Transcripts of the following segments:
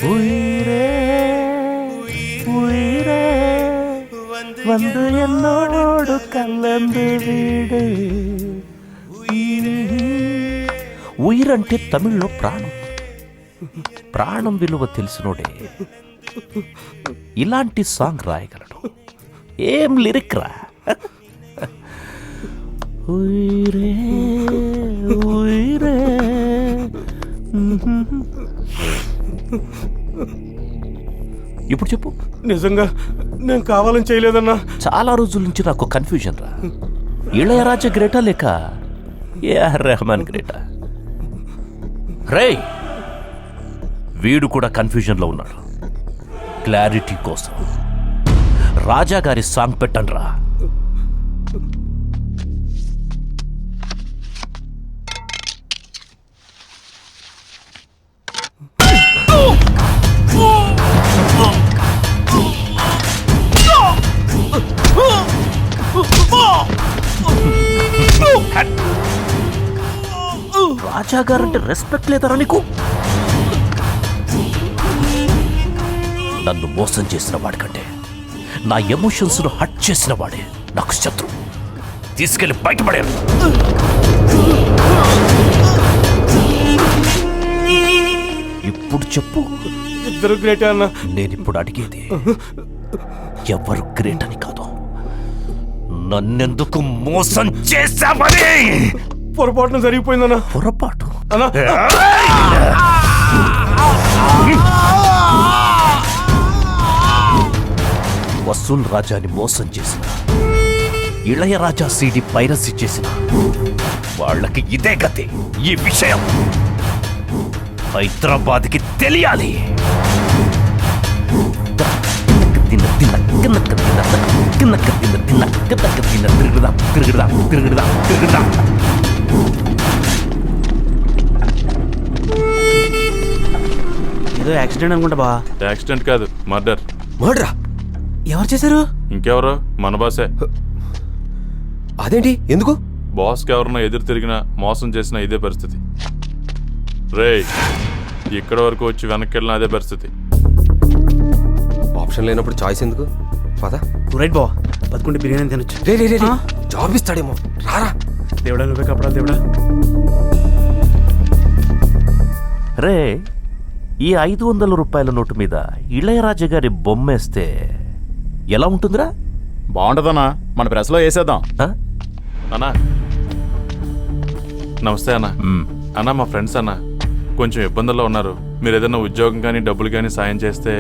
உயிரே உயிரே வந்து என்னோடு கலந்து వీడు. ఉయిరంటే తమిళ్లో ప్రాణం. ప్రాణం విలువ తెలిసినోడే ఇలాంటి సాంగ్ రాయగలడు. ఏం లిరిక్ రా. ఉయిరే ఉయిరే. ఇప్పుడు చెప్పు, నిజంగా నేను కావాలని చేయలేదన్నా. చాలా రోజుల నుంచి నాకు కన్ఫ్యూజన్ రా. ఇళయరాజా గ్రేటా లేక ఏఆర్ రెహమాన్ గ్రేటా? రేయ్, వీడు కూడా కన్ఫ్యూజన్లో ఉన్నాడు. క్లారిటీ కోసం రాజా గారి సాంగ్ పెట్టండి రా. రాజా గారంటే రెస్పెక్ట్ లేదరా నీకు? నన్ను మోసం చేసిన వాడికంటే నా ఎమోషన్స్ ను హట్ చేసిన వాడే నాకు శత్రు. తీసుకెళ్లి బయటపడారు. ఇప్పుడు చెప్పు, ఇద్దరు గ్రేట్ అన్న. నేనిప్పుడు అడిగేది ఎవరు గ్రేట్ అని కాదు, నన్నెందుకు మోసం చేశావని. పొరపాటున జరిగిపోయిందన్నా. పొరపాటు అన్నా, వసూల్ రాజాని మోసం చేసిన, ఇళయరాజా సీడీ పైరసీ చేసిన వాళ్ళకి ఇదే గతి. ఈ విషయం హైదరాబాద్కి తెలియాలి. ఏదో యాక్సిడెంట్ అనుకుంటా బా. యాక్సిడెంట్ కాదు, మర్డర్. మర్డరా? ఎవరు చేశారు? ఇంకెవరు, మన బాసే. అదేంటి, ఎందుకు? బాస్కి ఎవరన్నా ఎదురు తిరిగినా మోసం చేసినా ఇదే పరిస్థితి. రేయ్, ఇక్కడ వరకు వచ్చి వెనక్కి వెళ్ళిన అదే పరిస్థితి. ఆప్షన్ లేనప్పుడు చాయిస్ ఎందుకు? పదా రైట్ బా, బతుకుంటే బిర్యానీ తినొచ్చు. రే రే రే, జాబ్ ఇస్తాడేమో, రారా. దేవుడా, నువ్వే కపడా దేవుడా. రే, ఈ 500 రూపాయల నోటు మీద ఇళయరాజా గారి బొమ్మేస్తే ఎలా ఉంటుందిరా? బాగుంటదన్నా, మన ప్రెస్లో వేసేద్దాం. అన్నా నమస్తే అన్న. అన్నా, మా ఫ్రెండ్స్ అన్న కొంచెం ఇబ్బందుల్లో ఉన్నారు. మీరు ఏదైనా ఉద్యోగం కానీ డబ్బులు కానీ సాయం చేస్తే.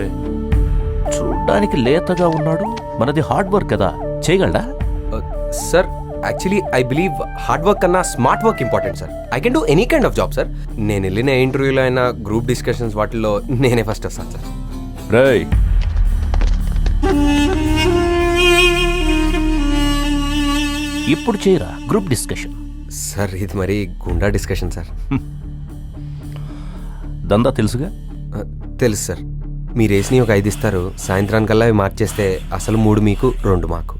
చూడ్డానికి లేతగా ఉన్నాడు, మనది హార్డ్ వర్క్ కదా, చేయగలడా? Sir, actually I believe hard work కన్నా smart work important sir. I can do any kind of job sir. నేను వెళ్ళిన ఇంటర్వ్యూలో అయినా గ్రూప్ డిస్కషన్స్ వాటిల్లో నేనే ఫస్ట్ వస్తాను సార్. రేయ్, ఇప్పుడు చేయరా గ్రూప్ డిస్కషన్. సార్, ఇది మరి గుండా డిస్కషన్ సార్. దందా తెలుసుగా? తెలుసు సార్. మీరు వేసినవి ఒక 5 ఇస్తారు, సాయంత్రానికల్లా అవి మార్చేస్తే అసలు 3 మీకు 2 మాకు.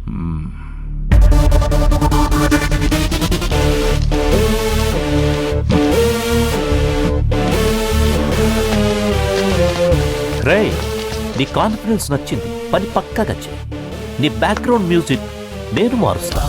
రేయ్, నీ కాన్ఫిడెన్స్ నచ్చింది, పని పక్కాగా చేయి. నీ బ్యాక్గ్రౌండ్ మ్యూజిక్ నేను మారుస్తా.